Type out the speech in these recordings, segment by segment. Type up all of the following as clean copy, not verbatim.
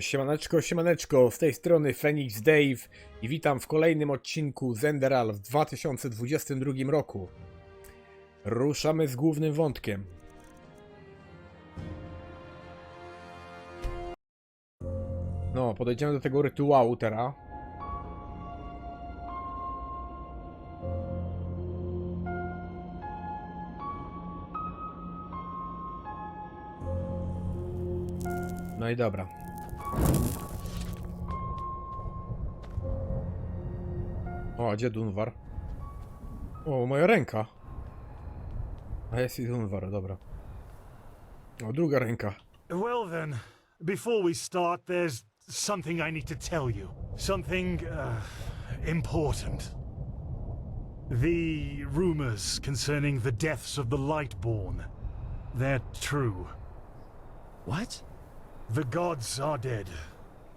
Siemaneczko, siemaneczko, z tej strony Phoenix Dave i witam w kolejnym odcinku z Enderal w 2022 roku. Ruszamy z głównym wątkiem. No, podejdziemy do tego rytuału teraz. No i dobra. O, gdzie Dunwar? O, moja ręka. A jest i Dunwar, dobra. O, druga ręka. Well then, before we start, there's something I need to tell you. Something, important. The rumors concerning the deaths of the Lightborn, they're true. What? The gods are dead.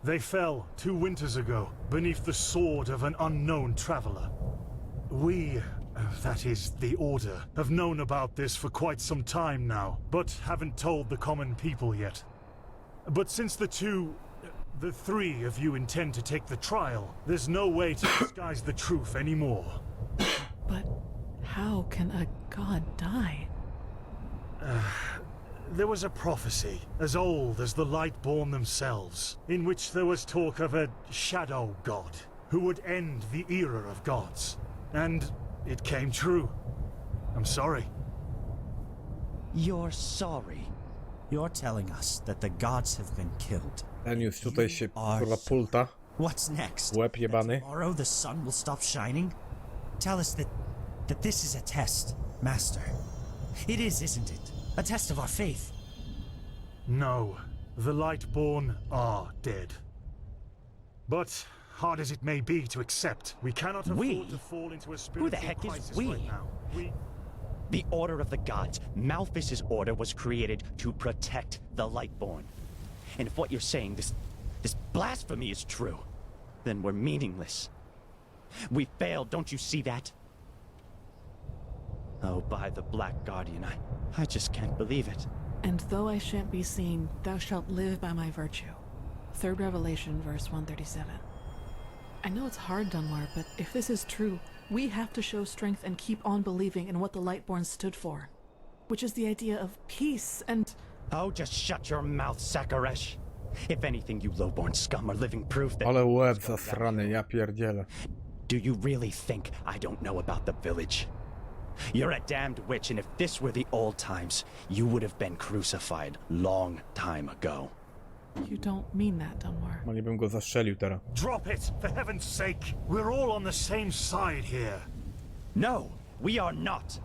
They fell 2 winters ago beneath the sword of an unknown traveler. We, that is, the Order, have known about this for quite some time now, but haven't told the common people yet. But since the three of you intend to take the trial, there's no way to disguise the truth anymore. But how can a god die? There was a prophecy, as old as the Lightborn themselves, in which there was talk of a shadow god, who would end the era of gods. And it came true. I'm sorry. You're sorry? You're telling us that the gods have been killed. Ten już tutaj się kurwa pulta. What's next? Łeb jebany. Tomorrow the sun will stop shining? Tell us that this is a test, Master. It is, isn't it? A test of our faith. No, the Lightborn are dead. But hard as it may be to accept, we cannot afford to fall into a spiritual Who the heck is crisis we? right now. The Order of the Gods, Malphas's order, was created to protect the Lightborn. And if what you're saying, this blasphemy is true, then we're meaningless. We failed, don't you see that? Oh, by the Black Guardian, I just can't believe it. And though I shan't be seen, thou shalt live by my virtue. 3rd Revelation, verse 137. I know it's hard, Dunmar, but if this is true, we have to show strength and keep on believing in what the Lightborn stood for. Which is the idea of peace and... Oh, just shut your mouth, Sakaresh. If anything, you lowborn scum are living proof that... Ale łeb zasrany, ja pierdzielę. Do you really think I don't know about the village? You're a damned witch, and if this were the old times, you would have been crucified long time ago. You don't mean that, Dunmar. No nie bym go zastrzelił teraz. Drop it, for heaven's sake! We're all on the same side here. No, we are not.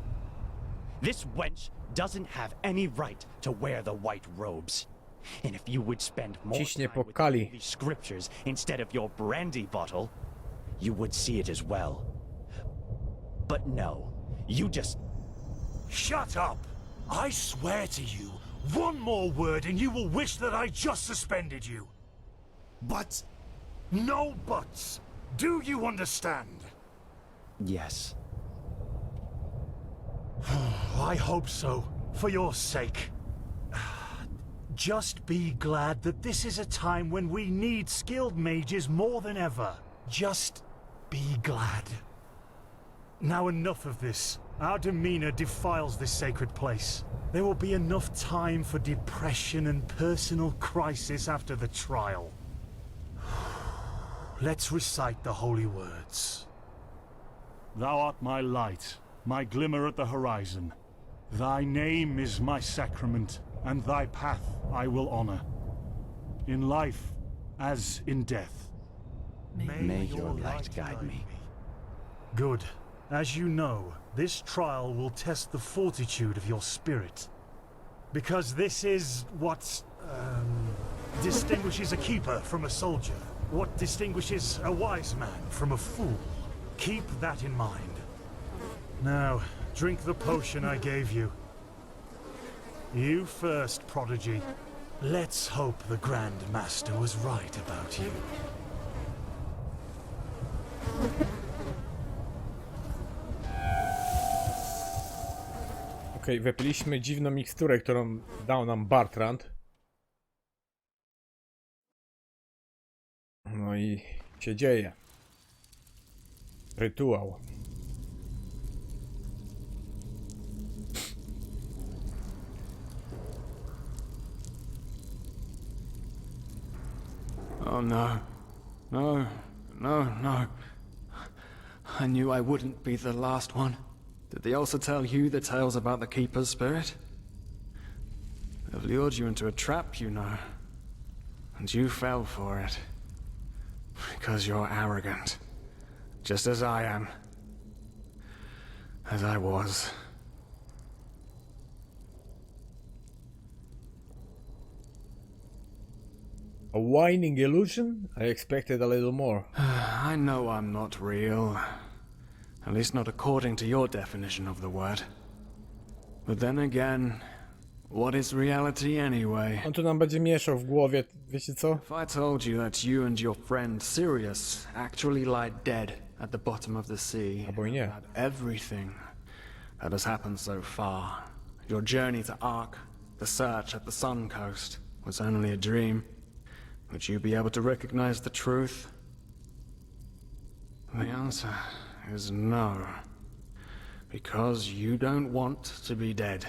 This wench doesn't have any right to wear the white robes. And if you would spend more Ciśnie time po with kali. the scriptures instead of your brandy bottle, you would see it as well. But no, you just... Shut up! I swear to you, one more word and you will wish that I just suspended you. But... No buts! Do you understand? Yes. I hope so, for your sake. Just be glad that this is a time when we need skilled mages more than ever. Just be glad. Now enough of this. Our demeanor defiles this sacred place. There will be enough time for depression and personal crisis after the trial. Let's recite the holy words. Thou art my light, my glimmer at the horizon. Thy name is my sacrament, and thy path I will honor. In life, as in death. May your light guide me. Good. As you know, this trial will test the fortitude of your spirit. Because this is what, distinguishes a keeper from a soldier. What distinguishes a wise man from a fool. Keep that in mind. Now, drink the potion I gave you. You first, Prodigy. Let's hope the Grand Master was right about you. Okej, wypiliśmy dziwną miksturę, którą dał nam Bartrand. nami się dzieje. Rytuał. Oh no. No, no, no. I knew I wouldn't be the last one. Did they also tell you the tales about the Keeper's spirit? They've lured you into a trap, you know. And you fell for it. Because you're arrogant. Just as I am. As I was. A whining illusion? I expected a little more. I know I'm not real. At least not according to your definition of the word. But then again, what is reality anyway? On tu nam będzie mieszał w głowie, wiecie co? If I told you that you and your friend Sirius actually lie dead at the bottom of the sea, Albo i nie. about everything that has happened so far, your journey to Ark, the search at the Sun Coast, was only a dream, would you be able to recognize the truth? The answer is no. Because you don't want to be dead.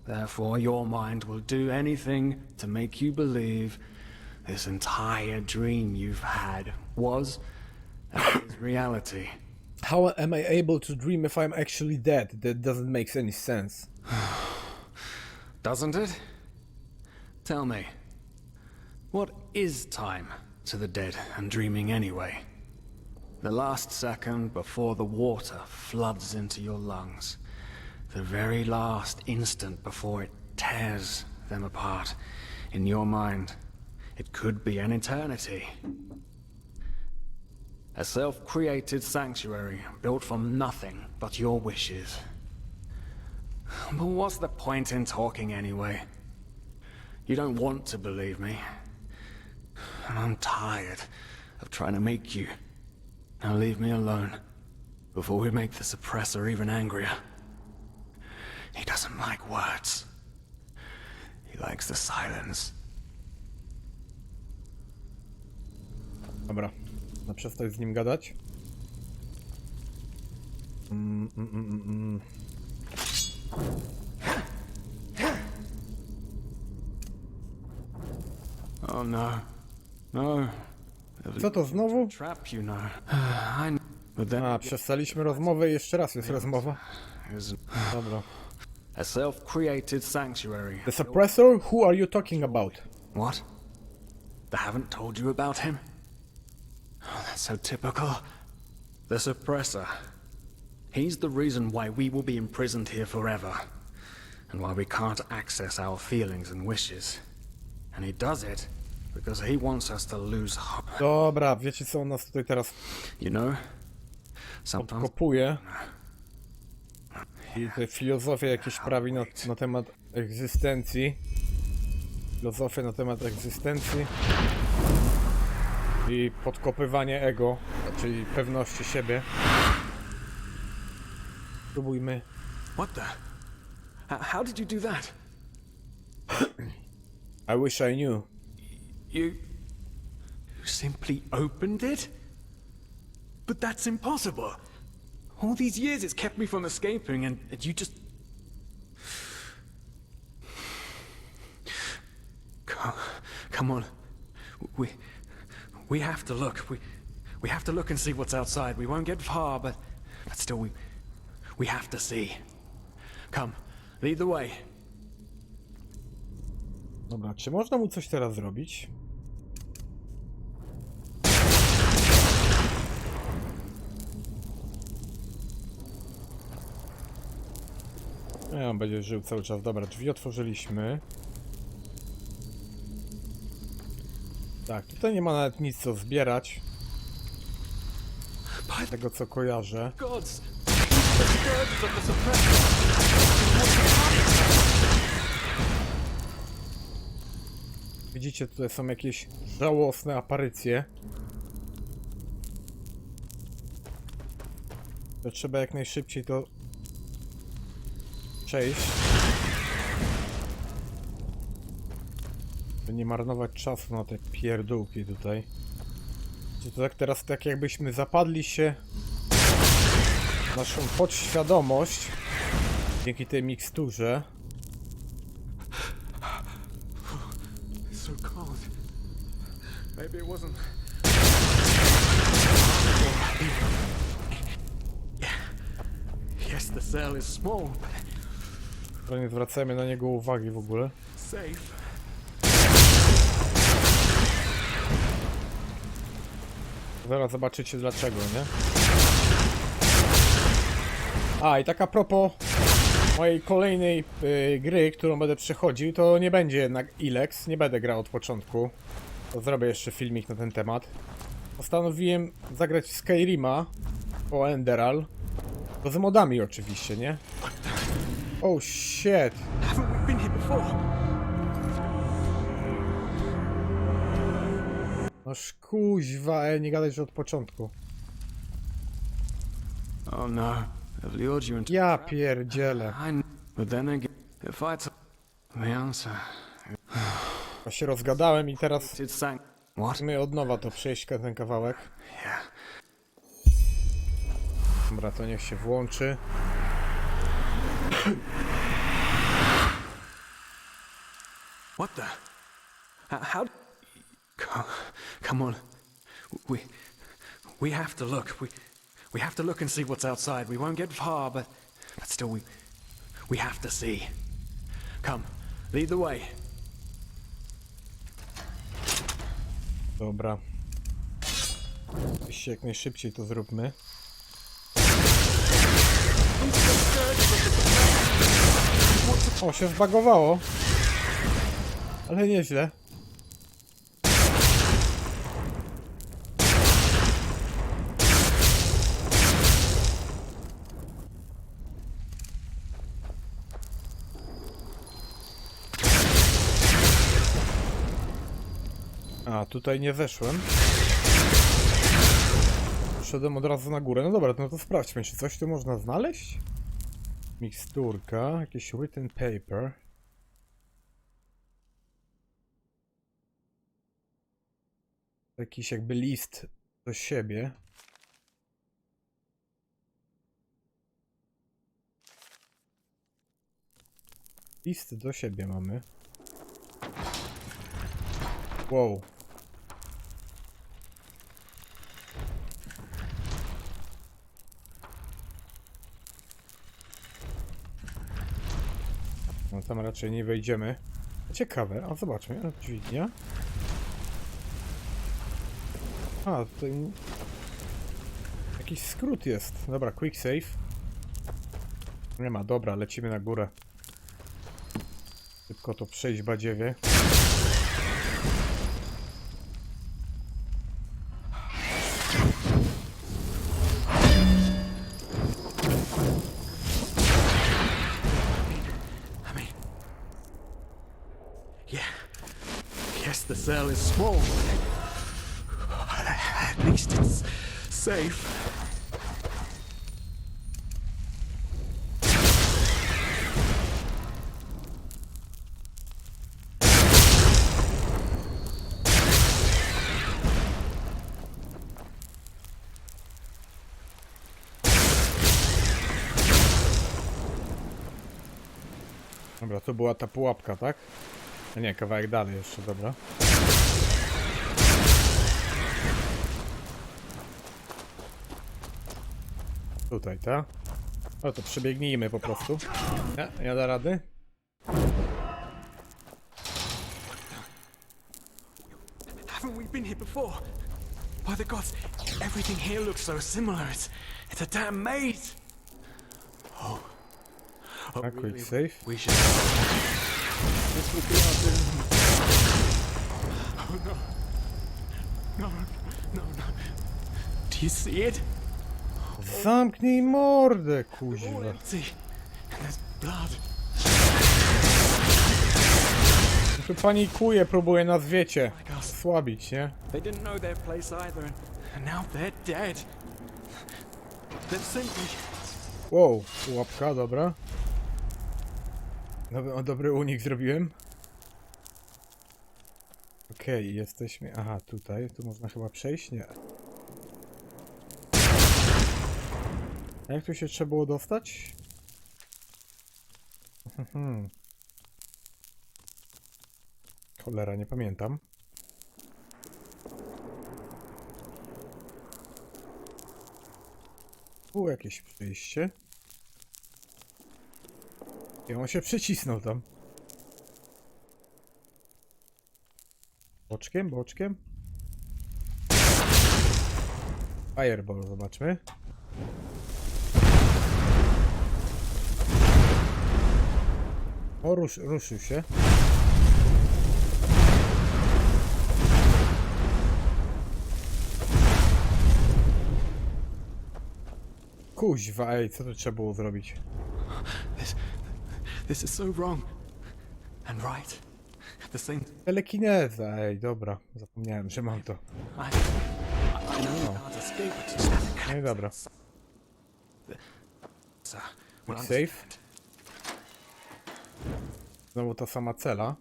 Therefore, your mind will do anything to make you believe this entire dream you've had was and is reality. How am I able to dream if I'm actually dead? That doesn't make any sense. Doesn't it? Tell me, what is time to the dead and dreaming anyway? The last second before the water floods into your lungs. The very last instant before it tears them apart in your mind. It could be an eternity. A self-created sanctuary built from nothing but your wishes. But what's the point in talking anyway? You don't want to believe me. And I'm tired of trying to make you. Now leave me alone before we make the suppressor even angrier. He doesn't like words. He likes the silence. Dobra, no przestań z nim gadać. Oh no. No. Co to znowu? Trap, you know. I but then A, przestaliśmy rozmowę i jeszcze raz jest rozmowa. is Dobra. a self-created sanctuary. The suppressor? Who are you talking about? What? They haven't told you about him? Oh, that's so typical. The suppressor. He's the reason why we will be imprisoned here forever. And why we can't access our feelings and wishes. And he does it because he wants us to lose hope. Dobra, wiecie co on nas tutaj teraz You know? Sometimes kopuje. I te filozofie jakieś prawi na temat egzystencji. Filozofia na temat egzystencji. I podkopywanie ego, czyli pewności siebie. Spróbujmy. What the? How did you do that? I wish I knew. You simply opened it? But that's impossible. All these years it's kept me from escaping and you just... Come on. We have to look. We have to look and see what's outside. We won't get far, but still we have to see. Come, lead the way. Dobra, czy można mu coś teraz zrobić? Nie, on będzie żył cały czas. Dobra, drzwi otworzyliśmy. Tak, tutaj nie ma nawet nic co zbierać. Z tego co kojarzę. Gods! The scourges of the suppressor! Widzicie, tutaj są jakieś żałosne aparycje. To trzeba jak najszybciej to przejść. By nie marnować czasu na te pierdółki tutaj. Czy to tak teraz tak jakbyśmy zapadli się w naszą podświadomość dzięki tej miksturze. So cold. Maybe it wasn't. Yes, the cell is small, but Nie zwracajmy na niego uwagi w ogóle. safe. Zaraz zobaczycie dlaczego, nie? A i tak a propos mojej kolejnej gry, którą będę przechodził, to nie będzie jednak Ilex, nie będę grał od początku. To zrobię jeszcze filmik na ten temat. Postanowiłem zagrać w Skyrima po Enderal. To z modami oczywiście, nie? Oh shit! Haven't we been here before? No kuźwa, nie gadaj, że od początku. Oh no, I've lured you into. Ja pierdzielę. But then again, if I took the answer, Ja się rozgadałem i teraz it sang. What? musimy od nowa to przejść ten kawałek. Yeah. Dobra, to niech się włączy. What the? How? Come on. We have to look. We have to look and see what's outside. We won't get far, but still we have to see. Come, lead the way. Dobra. Jak najszybciej to zróbmy. O, się zbagowało. Ale nieźle. A, tutaj nie weszłem. Szedłem od razu na górę. No dobra, no to sprawdźmy, czy coś tu można znaleźć? Miksturka, jakiś written paper. Jakiś jakby list do siebie. List do siebie mamy. Wow. No tam raczej nie wejdziemy. Ciekawe, a zobaczmy, a dźwignia. A, tutaj jakiś skrót jest. Dobra, quick save. Nie ma, dobra, lecimy na górę. Szybko to przejść badziewie. Yes, the cell is small. At least it's safe. Dobra, to była ta pułapka, tak? A nie, kawałek dalej jeszcze, dobra. Tutaj, ta? No to przebiegnijmy po prostu. Nie da rady? Haven't we been here before? By the gods, everything here looks so similar. It's a damn maze. Oh, A, quick save. we should. This will be our doom. Oh no. No, no, no. Do you see it? Zamknij mordę, All kuźwa. empty. And there's blood. Tu panikuje, próbuje nas, wiecie, słabić, nie? They didn't know their place either, and now they're dead. They're simply. Wow, pułapka, dobra. Dobry unik zrobiłem. Okej, jesteśmy... Aha, tutaj. Tu można chyba przejść? Nie. A jak tu się trzeba było dostać? Cholera, nie pamiętam. Tu jakieś przejście. I on się przycisnął tam. Boczkiem, boczkiem. Fireball, zobaczmy. O, ruszył się. Kuźwa, ej, co tu trzeba było zrobić? This is so wrong. And right. At the same... Telekineza, ej, dobra. Zapomniałem, że mam to. I know you can't escape it. Just have to No i dobra. Well, Safe. Znowu ta sama cela.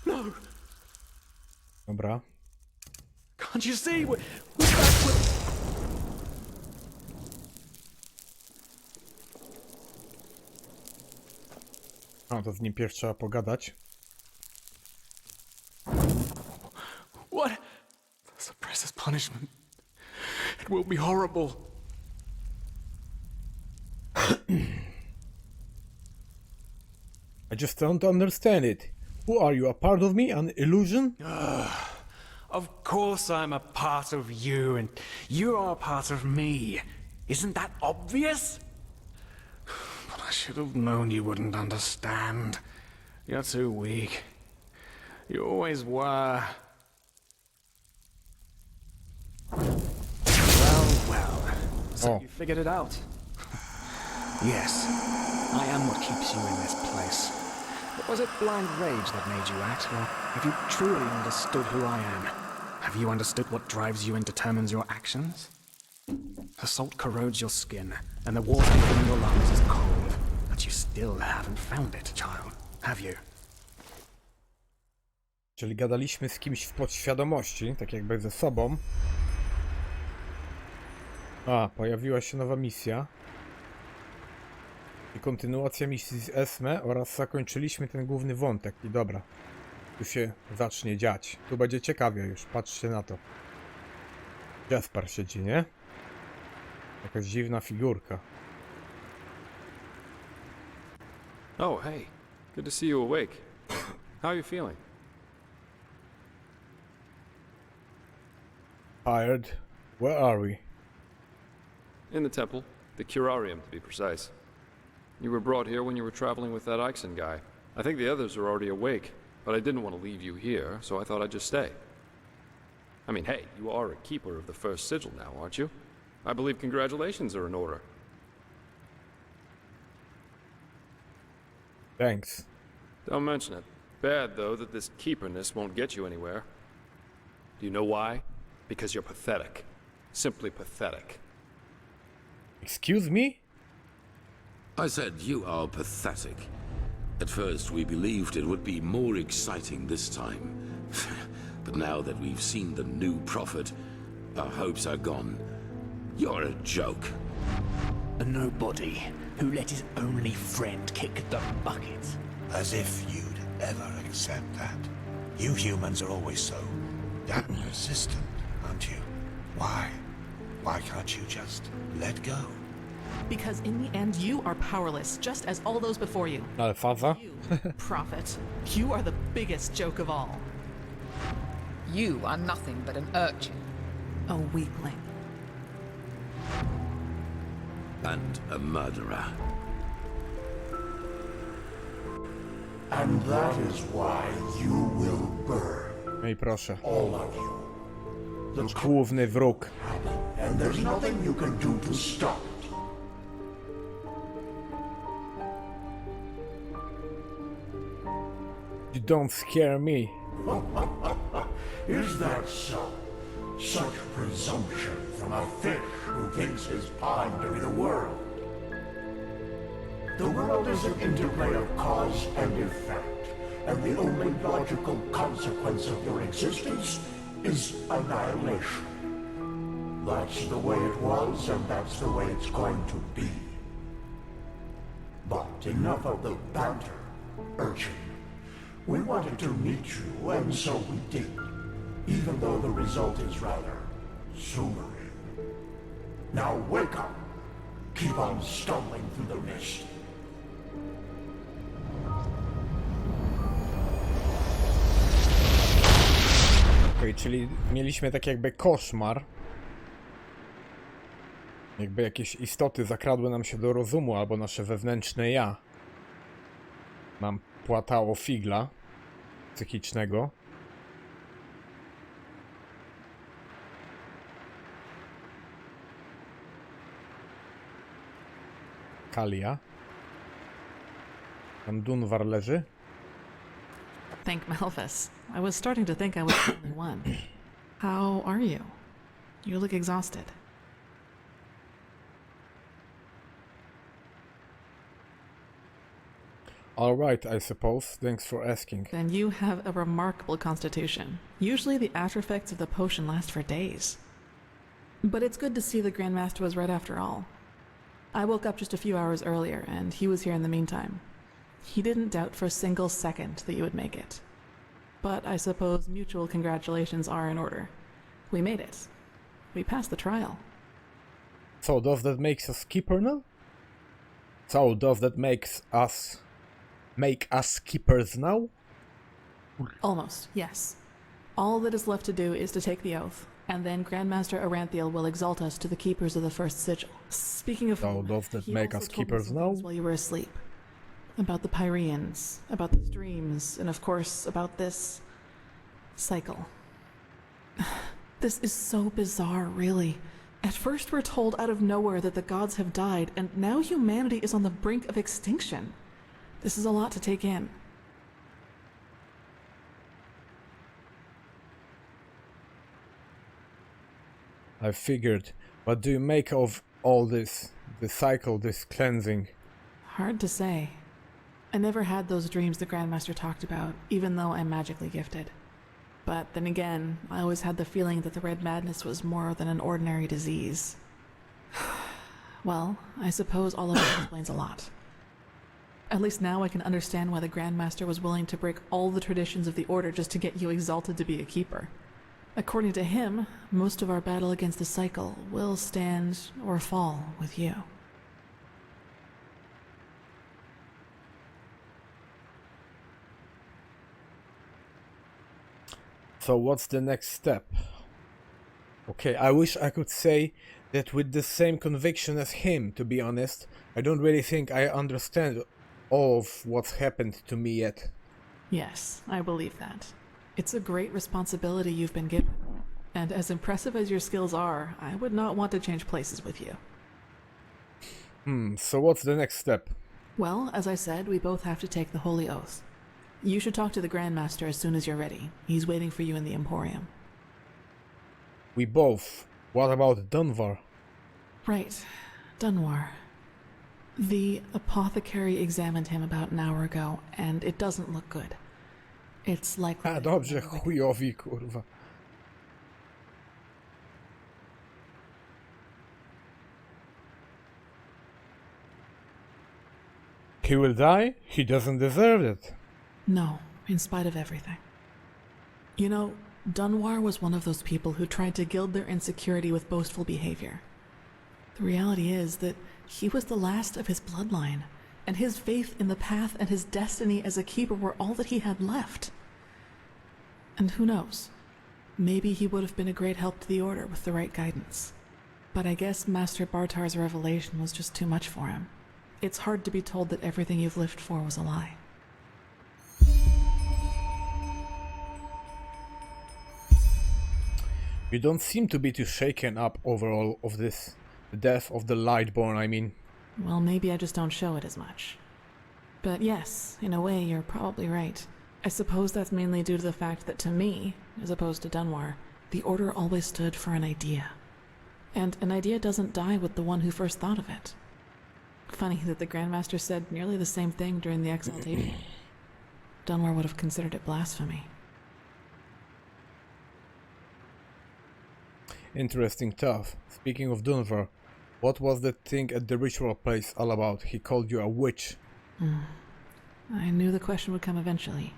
No! Dobra. Can't you see? We're back with... A, to z nim pierw trzeba pogadać. What? Suppress his punishment. It will be horrible. I just don't understand it. Who are you? A part of me? An illusion? Of course I'm a part of you, and you are a part of me. Isn't that obvious? But I should have known you wouldn't understand. You're too weak. You always were. Well. So Oh. you figured it out. Yes, I am what keeps you in this place. But was it blind rage that made you act, or have you truly understood who I am? Have you understood what drives you and determines your actions? The salt corrodes your skin, and the water in your lungs is cold. But you still haven't found it, child, have you? Czyli gadaliśmy z kimś w podświadomości, tak jakby ze sobą. A, pojawiła się nowa misja. I kontynuacja misji z Esme oraz zakończyliśmy ten główny wątek. I dobra, tu się zacznie dziać. Tu będzie ciekawie już, patrzcie na to. Jasper siedzi, nie? Jakaś dziwna figurka. Oh, hey. Good to see you awake. How are you feeling? Tired. Where are we? In the temple. The curarium, to be precise. You were brought here when you were traveling with that Ixen guy. I think the others are already awake, but I didn't want to leave you here, so I thought I'd just stay. I mean, hey, you are a keeper of the first sigil now, aren't you? I believe congratulations are in order. Thanks. Don't mention it. Bad, though, that this keeperness won't get you anywhere. Do you know why? Because you're pathetic. Simply pathetic. Excuse me? I said you are pathetic. At first we believed it would be more exciting this time. But now that we've seen the new prophet, our hopes are gone. You're a joke. A nobody who let his only friend kick the bucket. As if you'd ever accept that. You humans are always so damn persistent, aren't you? Why? Why can't you just let go? Because in the end, you are powerless, just as all those before you. Ale faza? You, prophet, you are the biggest joke of all. You are nothing but an urchin. A weakling. And a murderer. And that is why you will burn, No i proszę. all of you. Główny wróg. And there's nothing you can do to stop it. You don't scare me. Is that so? Such presumption from a fish who thinks his pond to be the world. The world is an interplay of cause and effect, and the only logical consequence of your existence is annihilation. That's the way it was, and that's the way it's going to be. But enough of the banter, urchin. We wanted to meet you, and so we did, even though the result is rather sobering. Now wake up. Keep on stumbling through the mist. Okej, czyli mieliśmy tak jakby koszmar. Jakby jakieś istoty zakradły nam się do rozumu, albo nasze wewnętrzne ja nam płatało figla psychicznego. Kalia. Tam Dunwar leży. Thank Malphus. I was starting to think I was the only one. How are you? You look exhausted. All right, I suppose. Thanks for asking. Then you have a remarkable constitution. Usually the after effects of the potion last for days. But it's good to see the Grandmaster was right after all. I woke up just a few hours earlier, and he was here in the meantime. He didn't doubt for a single second that you would make it. But I suppose mutual congratulations are in order. We made it. We passed the trial. So does that make us keeper now? So does that make us keepers now? Almost, yes. All that is left to do is to take the oath, and then Grandmaster Aranthiel will exalt us to the keepers of the first sigil. Speaking of So whom, does that he make also us told me keepers some now? things while you were asleep. About the Pyreans, about the streams, and of course about this cycle. This is so bizarre, really. At first we're told out of nowhere that the gods have died, and now humanity is on the brink of extinction. This is a lot to take in. I figured. What do you make of all this? The cycle, this cleansing? Hard to say. I never had those dreams the Grandmaster talked about, even though I'm magically gifted. But then again, I always had the feeling that the Red Madness was more than an ordinary disease. Well, I suppose all of it explains a lot. At least now I can understand why the Grandmaster was willing to break all the traditions of the Order just to get you exalted to be a keeper. According to him, most of our battle against the cycle will stand or fall with you. So what's the next step? Okay, I wish I could say that with the same conviction as him, to be honest. I don't really think I understand all of what's happened to me yet. Yes, I believe that. It's a great responsibility you've been given. And as impressive as your skills are, I would not want to change places with you. So what's the next step? Well, as I said, we both have to take the Holy Oath. You should talk to the Grandmaster as soon as you're ready. He's waiting for you in the Emporium. We both. What about Dunvar? Right. Dunwar. The apothecary examined him about an hour ago, and it doesn't look good. It's likely... A dobrze, chujowi, kurwa. He will die? He doesn't deserve it. No, in spite of everything. You know, Dunwar was one of those people who tried to gild their insecurity with boastful behavior. The reality is that he was the last of his bloodline, and his faith in the path and his destiny as a keeper were all that he had left. And who knows? Maybe he would have been a great help to the Order with the right guidance. But I guess Master Bartar's revelation was just too much for him. It's hard to be told that everything you've lived for was a lie. You don't seem to be too shaken up over all of this. The death of the Lightborn, I mean. Well, maybe I just don't show it as much. But yes, in a way, you're probably right. I suppose that's mainly due to the fact that to me, as opposed to Dunwar, the Order always stood for an idea. And an idea doesn't die with the one who first thought of it. Funny that the Grandmaster said nearly the same thing during the exaltation. Dunmore would have considered it blasphemy. Interesting stuff. Speaking of Dunmore, what was that thing at the ritual place all about? He called you a witch. I knew the question would come eventually.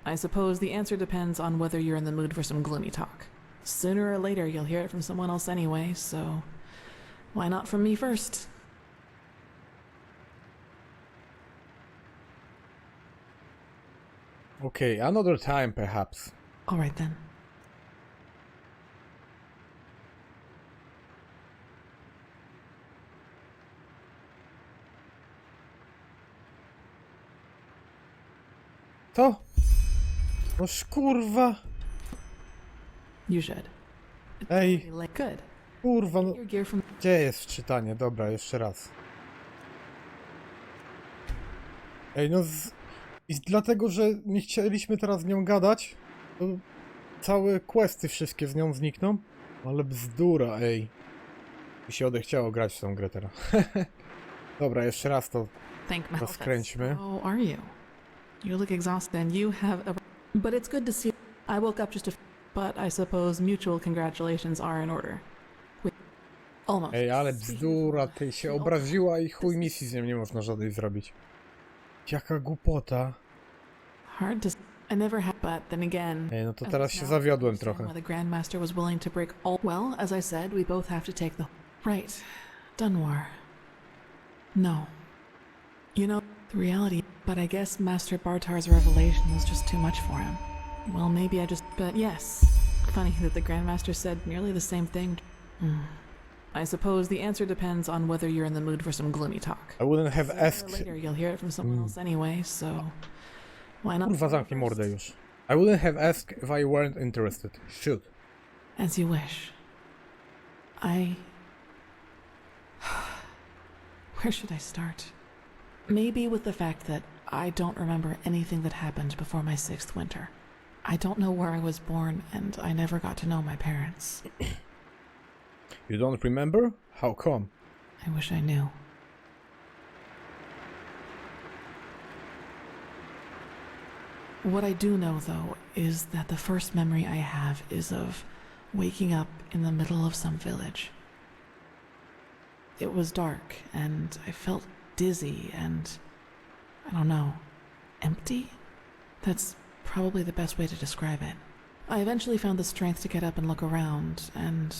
I suppose the answer depends on whether you're in the mood for some gloomy talk. Sooner or later you'll hear it from someone else anyway, so why not from me first? Okay, another time perhaps. Alright then. To? Noż kurwa. You should. Ej, Good. kurwa, no. Your gear from... Gdzie jest wczytanie? Dobra, jeszcze raz. Ej, no i dlatego, że nie chcieliśmy teraz z nią gadać, to całe questy wszystkie z nią znikną. Ale bzdura, ej. Mi się odechciało grać w tą grę teraz. Dobra, jeszcze raz to rozkręćmy. How are you? You look exhausted and you have a... But it's good to see... I woke up just a... But I suppose mutual congratulations are in order. Almost. Ej, ale bzdura, ty się obraziła i chuj misji z nią nie można żadnej zrobić. Jaka głupota. Hard to... I never had, but then again... Ej, no to teraz się zawiodłem trochę. The Grandmaster was willing to break all... Well, as I said, we both have to take the... Right. Dunmore. No. You know, the reality... But I guess Master Bartar's revelation was just too much for him. Well, maybe I just... But yes. Funny that the Grandmaster said nearly the same thing. I suppose the answer depends on whether you're in the mood for some gloomy talk. I wouldn't have asked... Later you'll hear it from someone else anyway, so... Why not? Kurwa, zamknij mordę już. I wouldn't have asked if I weren't interested. Shoot. As you wish. Where should I start? Maybe with the fact that I don't remember anything that happened before my 6th winter. I don't know where I was born, and I never got to know my parents. You don't remember? How come? I wish I knew. What I do know, though, is that the first memory I have is of waking up in the middle of some village. It was dark, and I felt dizzy and, I don't know, empty? That's probably the best way to describe it. I eventually found the strength to get up and look around, and,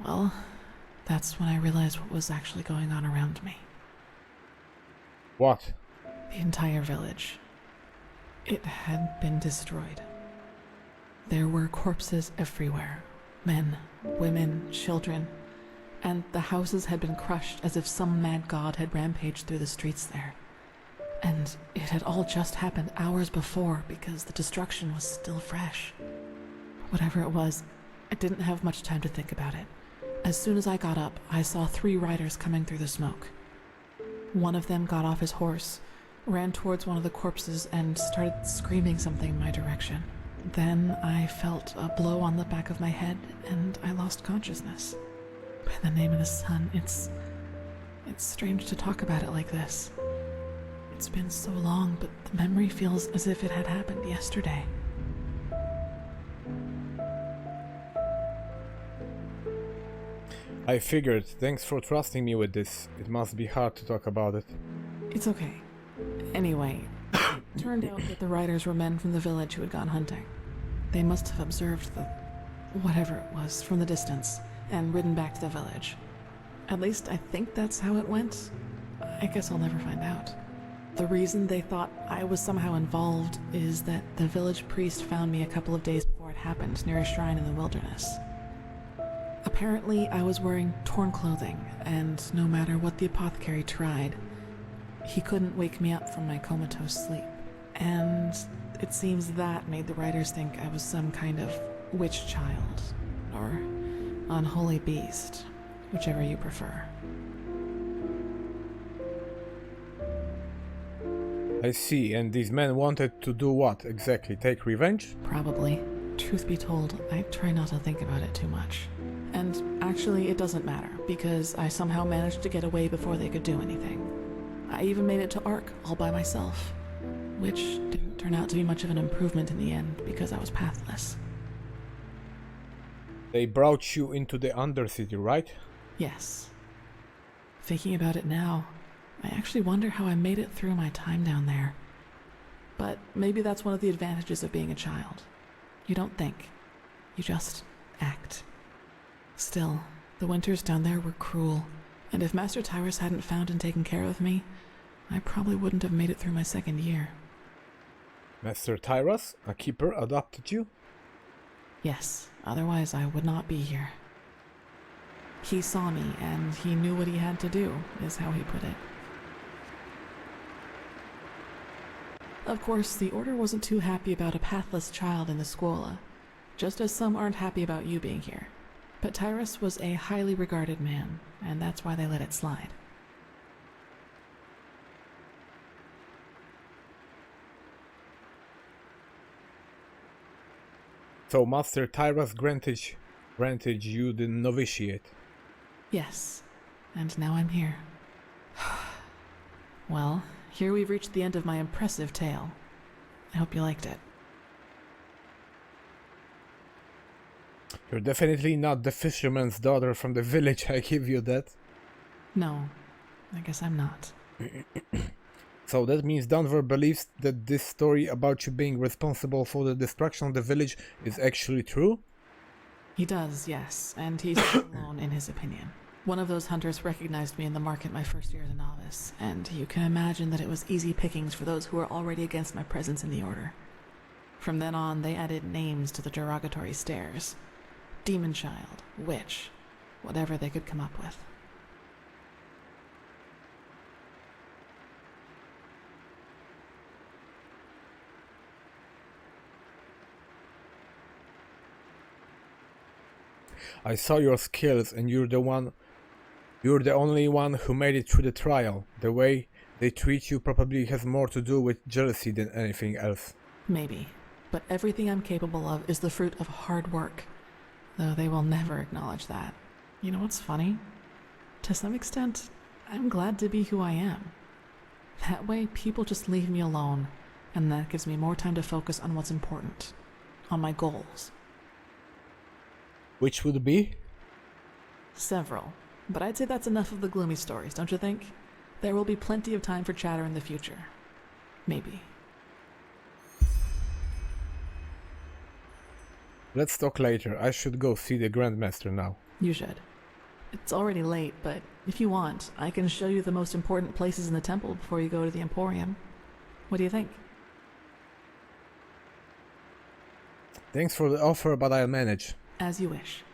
well, that's when I realized what was actually going on around me. What? The entire village. It had been destroyed. There were corpses everywhere. Men, women, children. And the houses had been crushed as if some mad god had rampaged through the streets there. And it had all just happened hours before because the destruction was still fresh. Whatever it was, I didn't have much time to think about it. As soon as I got up, I saw 3 riders coming through the smoke. One of them got off his horse, ran towards one of the corpses, and started screaming something in my direction. Then I felt a blow on the back of my head, and I lost consciousness. By the name of the sun, it's strange to talk about it like this. It's been so long, but the memory feels as if it had happened yesterday. I figured. Thanks for trusting me with this. It must be hard to talk about it. It's okay. Anyway, it turned out that the riders were men from the village who had gone hunting. They must have observed the... whatever it was from the distance and ridden back to the village. At least I think that's how it went. I guess I'll never find out. The reason they thought I was somehow involved is that the village priest found me a couple of days before it happened near a shrine in the wilderness. Apparently, I was wearing torn clothing, and no matter what the apothecary tried, he couldn't wake me up from my comatose sleep. And it seems that made the writers think I was some kind of witch child, or unholy beast, whichever you prefer. I see, and these men wanted to do what exactly? Take revenge? Probably. Truth be told, I try not to think about it too much. And actually, it doesn't matter, because I somehow managed to get away before they could do anything. I even made it to Ark all by myself, which didn't turn out to be much of an improvement in the end, because I was pathless. They brought you into the Undercity, right? Yes. Thinking about it now, I actually wonder how I made it through my time down there. But maybe that's one of the advantages of being a child. You don't think. You just act. Still, the winters down there were cruel, and if Master Tyrus hadn't found and taken care of me, I probably wouldn't have made it through my second year. Master Tyrus, a keeper, adopted you? Yes, otherwise I would not be here. He saw me, and he knew what he had to do, is how he put it. Of course, the Order wasn't too happy about a pathless child in the Scuola, just as some aren't happy about you being here. But Tyrus was a highly regarded man, and that's why they let it slide. So Master Tyrus granted you the novitiate. Yes, and now I'm here. Well, here we've reached the end of my impressive tale. I hope you liked it. You're definitely not the fisherman's daughter from the village, I give you that. No, I guess I'm not. So that means Dunver believes that this story about you being responsible for the destruction of the village is actually true? He does, yes, and he's not alone in his opinion. One of those hunters recognized me in the market my first year as a novice, and you can imagine that it was easy pickings for those who were already against my presence in the Order. From then on, they added names to the derogatory stares. Demon Child, Witch, whatever they could come up with. I saw your skills and you're the only one who made it through the trial. The way they treat you probably has more to do with jealousy than anything else. Maybe, but everything I'm capable of is the fruit of hard work. Though they will never acknowledge that. You know what's funny? To some extent, I'm glad to be who I am. That way, people just leave me alone, and that gives me more time to focus on what's important. On my goals. Which would be? Several. But I'd say that's enough of the gloomy stories, don't you think? There will be plenty of time for chatter in the future. Maybe. Let's talk later. I should go see the Grandmaster now. You should. It's already late, but if you want, I can show you the most important places in the temple before you go to the Emporium. What do you think? Thanks for the offer, but I'll manage. As you wish.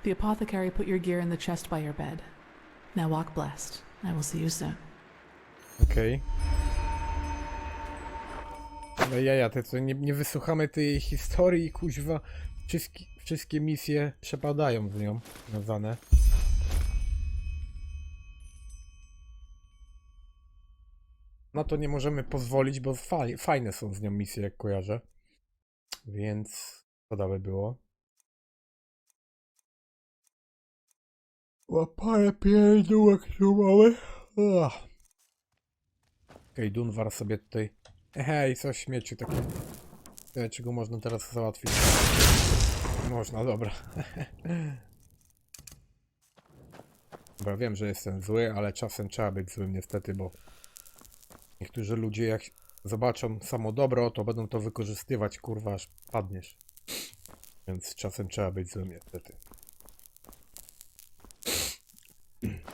The apothecary put your gear in the chest by your bed. Now walk blessed. I will see you soon. Okej. Ale jaja, te co nie wysłuchamy tej historii, kuźwa. Wszystkie misje przepadają z nią związane. No to nie możemy pozwolić, bo fajne są z nią misje, jak kojarzę. Więc szkoda by było. Łapanie pierdółek tu mamy. Okej, Dunwar sobie tutaj... Hej, co śmieci takie... Czego można teraz załatwić? Można, dobra. Dobra, wiem, że jestem zły, ale czasem trzeba być złym niestety, bo... Niektórzy ludzie jak zobaczą samo dobro, to będą to wykorzystywać, kurwa, aż padniesz. Więc czasem trzeba być złym niestety.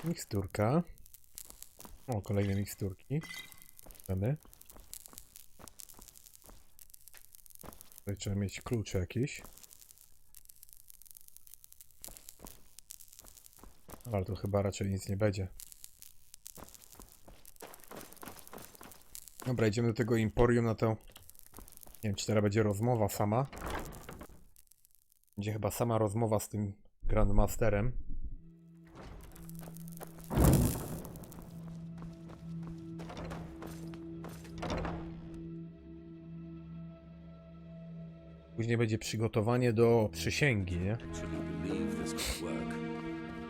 Miksturka. O, kolejne miksturki. Mamy. Tutaj trzeba mieć klucze jakieś. Ale to chyba raczej nic nie będzie. Dobra, idziemy do tego Emporium na tę... Nie wiem, czy teraz będzie rozmowa sama. Będzie chyba sama rozmowa z tym Grandmasterem. Później będzie przygotowanie do przysięgi, nie? is gonna work.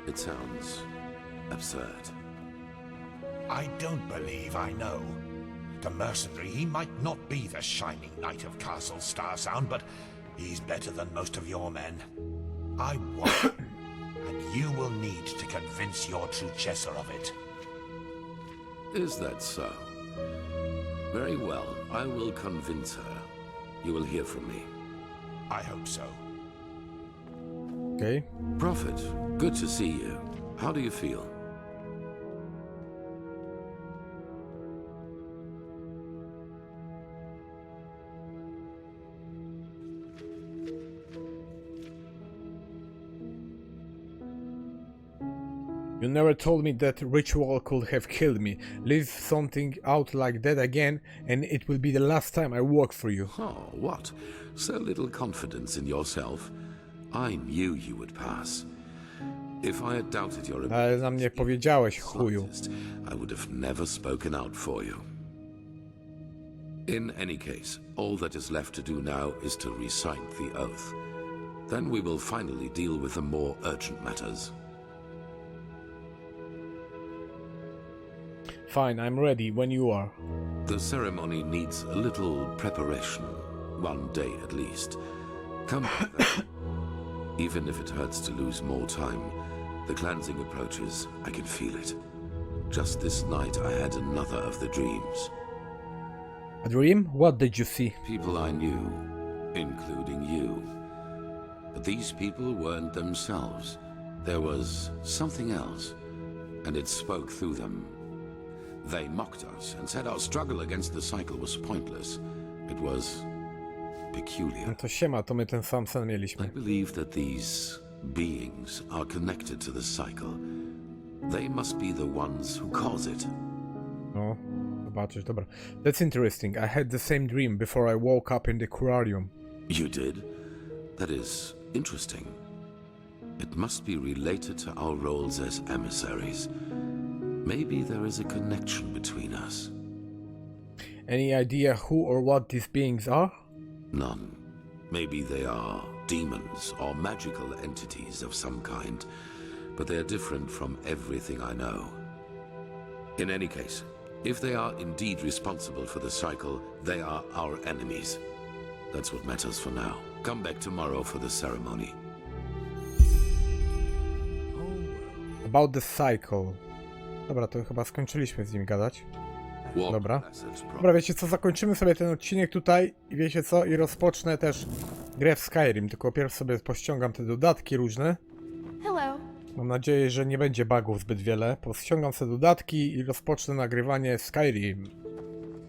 It sounds absurd. I don't believe I know. The mercenary, he might not be the shining knight of Castle Starsound, but he's better than most of your men. I want and you will need to convince your true Chesser of it. Is that so? Very well, I will convince her. You will hear from me. I hope so. Okej. Prophet, good to see you. How do you feel? You never told me that ritual could have killed me. Leave something out like that again, and it will be the last time I work for you. Oh, what? So little confidence in yourself? I knew you would pass. If I had doubted your Ale na mnie powiedziałeś, chuju. I would have never spoken out for you. In any case, all that is left to do now is to recite the oath. Then we will finally deal with the more urgent matters. Fine, I'm ready when you are. The ceremony needs a little preparation. 1 day at least. Come back then. Even if it hurts to lose more time, the cleansing approaches. I can feel it. Just this night I had another of the dreams. A dream? What did you see? People I knew, including you. But these people weren't themselves. There was something else, and it spoke through them. They mocked us and said our struggle against the cycle was pointless. It was peculiar. No to siema, to my ten sam sen mieliśmy. I believe that these beings are connected to the cycle. They must be the ones who cause it. No, zobaczysz, dobra. That's interesting. I had the same dream before I woke up in the aquarium. You did? That is interesting. It must be related to our roles as emissaries. Maybe there is a connection between us. Any idea who or what these beings are? None. Maybe they are demons or magical entities of some kind, but they are different from everything I know. In any case, if they are indeed responsible for the cycle, they are our enemies. That's what matters for now. Come back tomorrow for the ceremony. About the cycle. Dobra, to chyba skończyliśmy z nim gadać. Dobra. Dobra, wiecie co, zakończymy sobie ten odcinek tutaj i wiecie co, i rozpocznę też grę w Skyrim, tylko pierw sobie pościągam te dodatki różne. Hello. Mam nadzieję, że nie będzie bugów zbyt wiele. Pościągam sobie dodatki i rozpocznę nagrywanie Skyrim.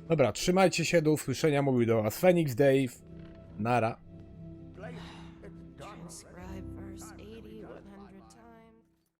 Dobra, trzymajcie się, do usłyszenia, mówił do was Phoenix Dave. Nara.